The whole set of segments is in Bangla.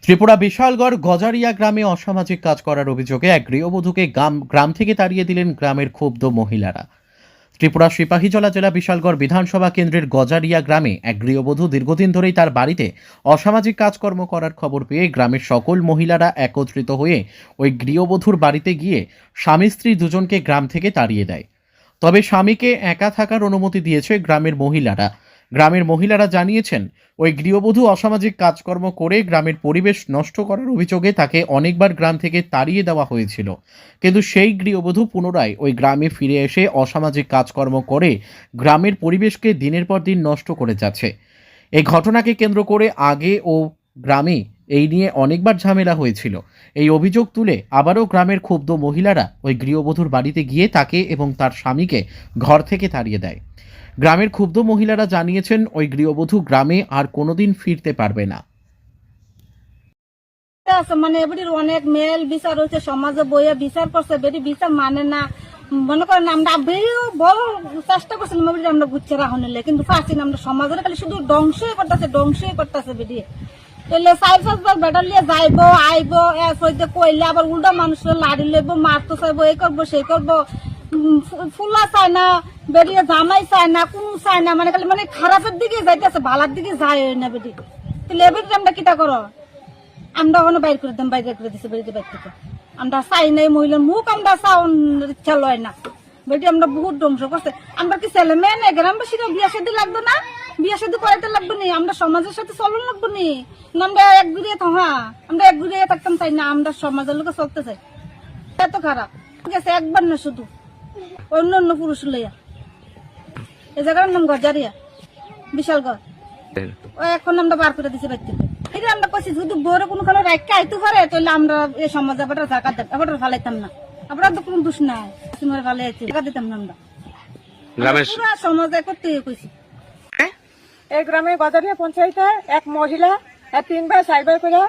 ত্রিপুরা বিশালগড় গজারিয়া গ্রামে অসামাজিক কাজ করার অভিযোগে এক গৃহবধূকে গ্রাম থেকে তাড়িয়ে দিলেন গ্রামের ক্ষুব্ধ মহিলারা। ত্রিপুরা সিপাহীজলা জেলা বিশালগড় বিধানসভা কেন্দ্রের গজারিয়া গ্রামে এক গৃহবধূ দীর্ঘদিন ধরেই তার বাড়িতে অসামাজিক কাজকর্ম করার খবর পেয়ে গ্রামের সকল মহিলারা একত্রিত হয়ে ওই গৃহবধূর বাড়িতে গিয়ে স্বামী স্ত্রী দুজনকে গ্রাম থেকে তাড়িয়ে দেয়। তবে স্বামীকে একা থাকার অনুমতি দিয়েছে গ্রামের মহিলারা জানিয়েছেন, ওই গৃহবধূ অসামাজিক কাজকর্ম করে গ্রামের পরিবেশ নষ্ট করার অভিযোগে তাকে অনেকবার গ্রাম থেকে তাড়িয়ে দেওয়া হয়েছিল, কিন্তু সেই গৃহবধূ পুনরায় ওই গ্রামে ফিরে এসে অসামাজিক কাজকর্ম করে গ্রামের পরিবেশকে দিনের পর দিন নষ্ট করে যাচ্ছে। এই ঘটনাকে কেন্দ্র করে আগে ও গ্রামে এই নিয়ে অনেকবার ঝামেলা হয়েছিল। এই অভিযোগ তুলে আবারও গ্রামের ক্ষুব্ধ মহিলারা ওই গৃহবধূর বাড়িতে গিয়ে তাকে এবং তার স্বামীকে ঘর থেকে তাড়িয়ে দেয়। গ্রামের ক্ষুব্ধ মহিলারা জানিয়েছেন, ওই গৃহবধূ গ্রামে আর কোনোদিন ফিরতে পারবে না। মানে এবারে অনেক মেল বিচার হয়েছে, সমাজে বইয়ে বিচার করছে, বেরি বিচার মানে না। মনে করেন আমরা বেরিও বড় চেষ্টা করছিলাম আমরা বুঝছে রাখা নিলে, কিন্তু পারছি না। আমরা সমাজের খালি শুধু ধ্বংসই করতেছে বেরিয়ে। তাহলে 4-5 বার বেটার লিয়ে যাইবো আইবো, কইলে আবার উল্টা মানুষের লাড়ি লইব, মারতে চাইবো, এই করবো সেই করবো। ফুলা চায় না, বেরিয়ে জামাই চায় না, কোন চায় না, মানে খালি মানে খারাপের দিকে যাইতেছে, ভালার দিকে যায় না বেরি। তাহলে এবারে আমরা কিটা করো, আমরা ওখানে বাইর করে দিতাম, বাইরে করে দিচ্ছে বেরিয়ে বাইর থেকে। আমরা চাই নাই মহিলার মুখ, আমরা চাউন ইচ্ছা লয় না বেটি। আমরা বহুত ধ্বংস করছে। আমরা কি ছেলে মেয়ে নেই গ্রামবাসীরা বিয়া শাদী লাগবে না? বিয়া শাদী করাইতে লাগবে নি? আমরা সমাজের সাথে চলন লাগবে নি? আমরা এক ঘুরিয়ে আমরা এক ঘুরিয়ে থাকতাম চাই না, আমরা সমাজের লোকে চলতে চাই। এত খারাপ ঠিক আছে, একবার না শুধু অন্য অন্য পুরুষ লইয়া। এই জায়গার নাম গজারিয়া বিশালগড়। এখন আমরা বার করে দিছি বাইর থেকে। এটা আমরা কইছি যদি বউরে কোনখানে রাখতে আইতে পারে তাহলে আমরা এই সমাজে আবার জায়গা দেব, আবার ফালাইতাম না। আমরা তো কোনো দোষ নাই, তোমার ফালাইছি জায়গা দিতাম না। আমরা পুরা সমাজে করতে কইছি। এই গ্রামে গজারিয়া পঞ্চায়েতে এক মহিলা 3 বার 4 বার করে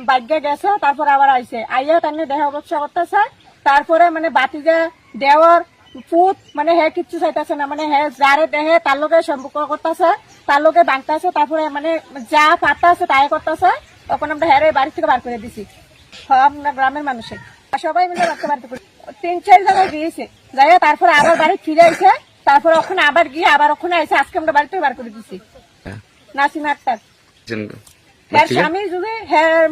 বাইকে গেছে, তারপর আবার আইছে, আইয়া তার দেহ অবস্থা করতেছে। তারপরে মানে বাতিজা দেওয়ার পুত মানে কিচ্ছু চাইতেছে না, মানে যারে দেহে তার লোকে সম্পর্ক করতেছে, তার লোকে বাঁধতেছে, তারপরে মানে যা পাতা আছে তাই করতেছে। তখন আমরা বাড়ি থেকে বার করে দিছি আমরা গ্রামের মানুষে সবাই মিলে বাড়তে 3-4 জায়গায় গিয়েছে, যাই তারপরে আবার বাড়ি ফিরে আইছে, তারপরে ওখানে আবার গিয়ে আবার ওখানে আইছে। আজকে আমরা বাড়ি থেকে বার করে দিছি। নাসিম আক্তার স্বামী যদি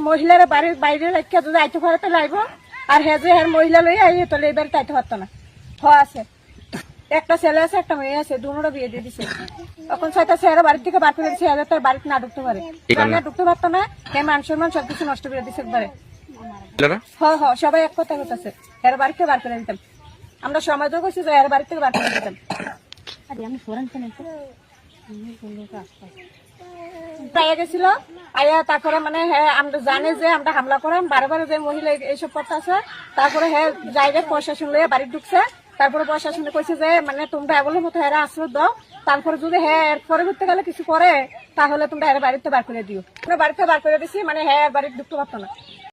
মহিলার বাড়ির বাইরে রেখে যদি আইতে পারে তো লাইব, আর যে মহিলা লই আইয়ে তাহলে এই বাড়িতে আইতে পারতো না। আছে একটা ছেলে আছে, একটা মেয়ে আছে, দুটোরও বিয়ে দিয়ে দিছে। তখন ছয়টা ছেলে বাড়ির থেকে বার করে দিচ্ছে, তার বাড়িতে না ঢুকতে পারে, ঢুকতে পারতো না। মান সম্মান সবকিছু নষ্ট করে দিচ্ছে একবারে। সবাই এক কথা হতেছে, বাড়ি থেকে বার করে দিতাম। আমরা সমাজও করছি যে বাড়ি থেকে বার করে দিতাম। গেছিল আয়া, তারপরে মানে আমরা জানে যে আমরা হামলা করাম বারে বারে যে মহিলা এইসব করতেছে। তারপরে জায়গায় প্রশাসন লইয়া বাড়ি ঢুকছে। তারপরে প্রশাসনে কইছে যে মানে তোমরা এগুলোর মতো আশ্রয় দাও, তারপরে যদি এর পরবর্তী কালে কিছু করে তাহলে তোমরা বাড়িতে বার করে দিও। বাড়িতে বার করে দিছি, মানে বাড়িতে ঢুকতে পারতো না।